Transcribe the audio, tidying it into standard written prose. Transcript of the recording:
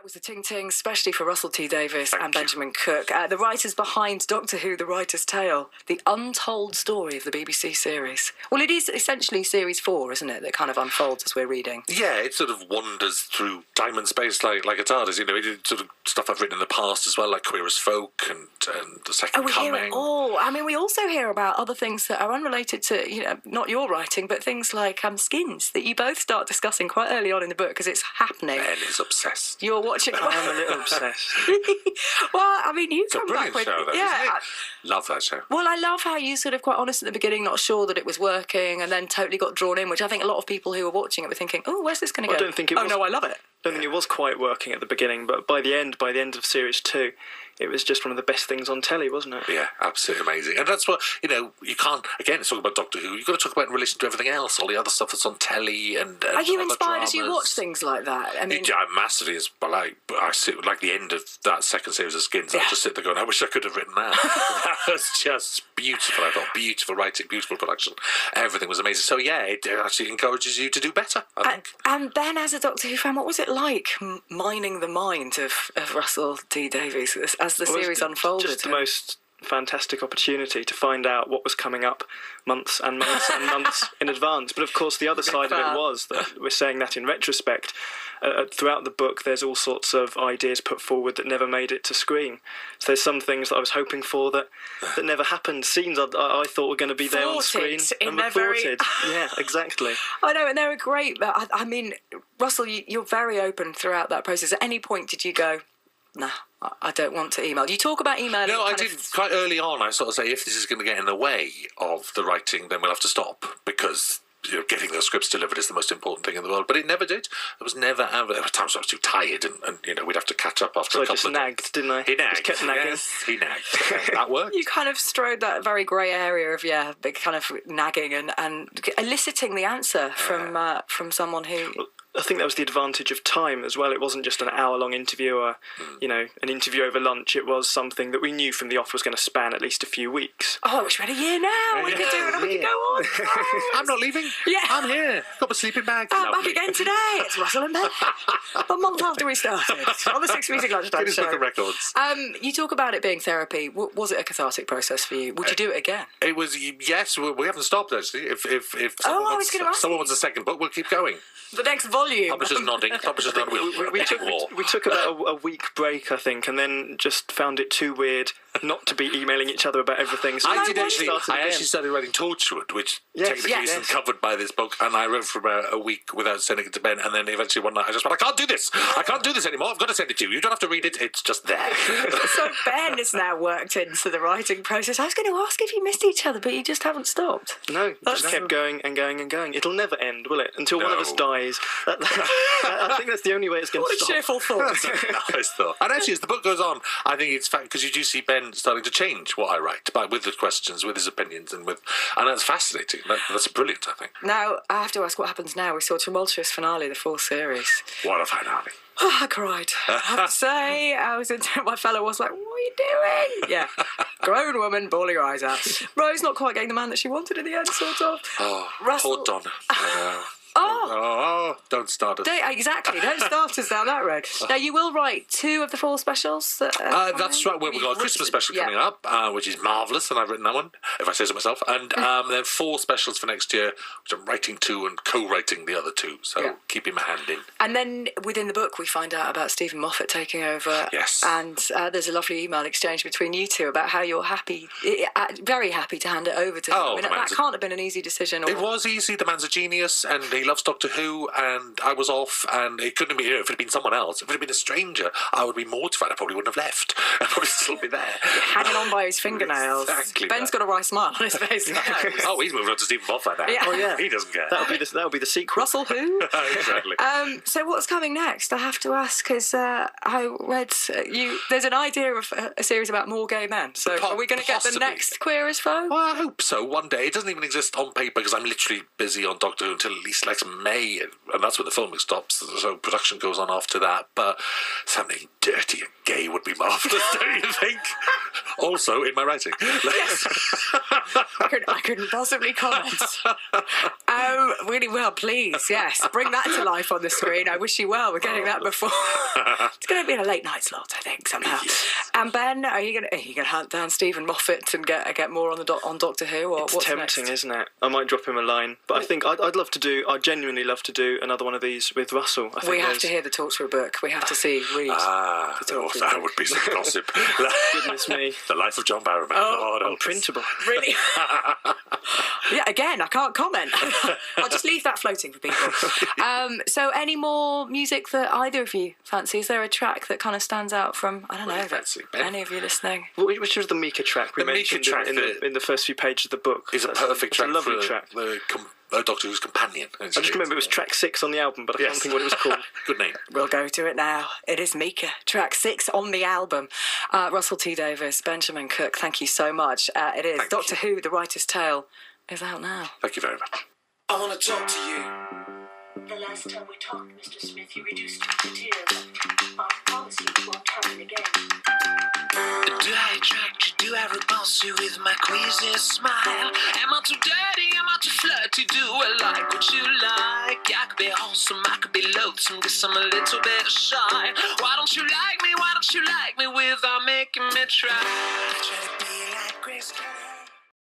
That was the ting-ting, especially for Russell T Davies and Benjamin Cook. The writers behind Doctor Who, The Writer's Tale, the untold story of the BBC series. Well, it is essentially Series 4, isn't it, that kind of unfolds as we're reading? Yeah, it sort of wanders through time and space like a TARDIS, you know. It did sort of stuff I've written in the past as well, like Queer as Folk and The Second Coming. We hear it all. I mean, we also hear about other things that are unrelated to, you know, not your writing, but things like skins that you both start discussing quite early on in the book because it's happening. Ben is obsessed. You're watching. I am a little obsessed. Well, I mean, you It's a come brilliant back with show, though, yeah. isn't it? Love that show. Well, I love how you sort of quite honest at the beginning, not sure that it was working, and then totally got drawn in, which I think a lot of people who were watching it were thinking, "Oh, where's this going to go?" I don't think it was. Oh no, I love it. I don't think it was quite working at the beginning, but by the end of Series 2, it was just one of the best things on telly, wasn't it? Yeah, absolutely amazing. And that's what, you know, you can't, again, it's talking about Doctor Who, you've got to talk about in relation to everything else, all the other stuff that's on telly and Are you other inspired as you dramas. watch things like that? I mean, I'm massively inspired. I sit like the end of that second series of Skins. I just sit there going, I wish I could have written that. That was just beautiful. I thought beautiful writing, beautiful production. Everything was amazing. So yeah, it actually encourages you to do better, I think. and then as a Doctor Who fan, what was it like mining the mind of Russell T Davies as the series unfolded? Just the most fantastic opportunity to find out what was coming up months and months and months in advance. But of course, the other side of it was that we're saying that in retrospect. Throughout the book, there's all sorts of ideas put forward that never made it to screen. So there's some things that I was hoping for that never happened. Scenes I thought were going to be there on screen and were thwarted. Yeah, exactly. I know, and they were great. But I mean, Russell, you're very open throughout that process. At any point, did you go, "Nah, I don't want to email"? Do you talk about emailing? No, I did quite early on. I sort of say, if this is going to get in the way of the writing, then we'll have to stop, because you know, getting those scripts delivered is the most important thing in the world. But it never did. There was never ever. There were times I was too tired, and you know, we'd have to catch up after a couple just of nagged, didn't I? He nagged. Just kept nagging. Yes, he nagged. That worked. You kind of strode that very grey area of big kind of nagging and eliciting the answer from someone who. I think that was the advantage of time as well. It wasn't just an hour-long interview or, you know, an interview over lunch. It was something that we knew from the off was going to span at least a few weeks. Oh, I wish we had a year now. We could do it. We could go on. I'm not leaving. Yeah. I'm here. Got my sleeping bag. I'm back again today. It's Russell and Ben. A month after we started on the 6 Music Lunchtime Guinness Show. Book of Records. You talk about it being therapy. Was it a cathartic process for you? Would you do it again? It was, yes. We haven't stopped, actually. If someone wants a second book, we'll keep going. The next volume. Publishers nodding. Publishers nodding. We took about a week break, I think, and then just found it too weird not to be emailing each other about everything. So I actually started writing Torchwood, which technically isn't covered by this book, and I wrote for about a week without sending it to Ben, and then eventually one night I just went, I can't do this. I can't do this anymore. I've got to send it to you. You don't have to read it. It's just there. So Ben has now worked into the writing process. I was going to ask if you missed each other, but you just haven't stopped. No, just kept going and going and going. It'll never end, will it? Until one of us dies. I think that's the only way it's going to stop. What a cheerful thought. That's a nice thought. And actually, as the book goes on, I think it's fact, because you do see Ben starting to change what I write, but with the questions, with his opinions, and that's fascinating. That's brilliant, I think. Now, I have to ask what happens now. We saw a tumultuous finale, the 4th series. What a finale. Oh, I cried. I have to say, my fellow was like, "What are you doing?" Yeah, grown woman bawling her eyes out. Rose not quite getting the man that she wanted in the end, sort of. Oh, Russell, poor Donna. Oh, don't start us. Exactly, don't start us down that road. Now, you will write 2 of the 4 specials. That's right. Well, we've got a Christmas special coming up, which is marvellous, and I've written that one, if I say so myself. And then 4 specials for next year, which I'm writing 2 and co-writing the other 2, so keeping my hand in. And then within the book, we find out about Stephen Moffat taking over. Yes. And there's a lovely email exchange between you two about how you're happy, very happy to hand it over to him. Oh, I mean, that can't have been an easy decision. It was easy. The man's a genius, and he loves Doctor Who, and I was off, and it couldn't be, if it had been someone else, if it had been a stranger, I would be mortified. I probably wouldn't have left. I'd probably still be there. Hanging on by his fingernails. Exactly. Ben's got a wry smile on his face. Oh, he's moving on to Stephen Moffat now. Yeah. Oh, yeah. He doesn't care. That'll be the sequel. Russell who? Exactly. So what's coming next? I have to ask, because I read there's an idea of a series about more gay men. So are we going to get the next Queer as Folk? Well, I hope so. One day. It doesn't even exist on paper because I'm literally busy on Doctor Who until at least next May, and that's when the filming stops. So production goes on after that. But something dirty and gay would be marvellous, don't you think? Also in my writing. Yes. I couldn't possibly comment. Really well, please. Yes, bring that to life on the screen. I wish you well. We're getting that before. It's going to be in a late night slot, I think, somehow. Yes. And Ben, are you going to hunt down Stephen Moffat and get more on on Doctor Who? Or It's what's tempting, next? isn't it? I might drop him a line, but I think I'd love to do. I genuinely love to do another one of these with Russell. I think We have to hear the talks for a book. We have to see Reed. That would be some gossip. Goodness me, The Life of John Barrowman. unprintable. Really? Yeah, again, I can't comment. I'll just leave that floating for people. So any more music that either of you fancy? Is there a track that kind of stands out from, I don't know, fancy, Ben? any of you listening? Which was the Mika track we The Mika mentioned track in the first few pages of the book? It's a perfect track a lovely for track. the Doctor Who's companion. I just remember it was track 6 on the album, but I can't think what it was called. Good name. We'll go to it now. It is Mika, track 6 on the album. Russell T Davies, Benjamin Cook, thank you so much. It is Doctor Who, The Writer's Tale, is out now. Thank you very much. I want to talk to you. The last time we talked, Mr. Smith, you reduced me to tears. I promise you it won't happen again. Do I attract you? Do I repulse you with my queasy smile? Am I too dirty? Am I too flirty? Do I like what you like? I could be wholesome, I could be loathsome, guess I'm a little bit shy. Why don't you like me? Why don't you like me without making me try? Try to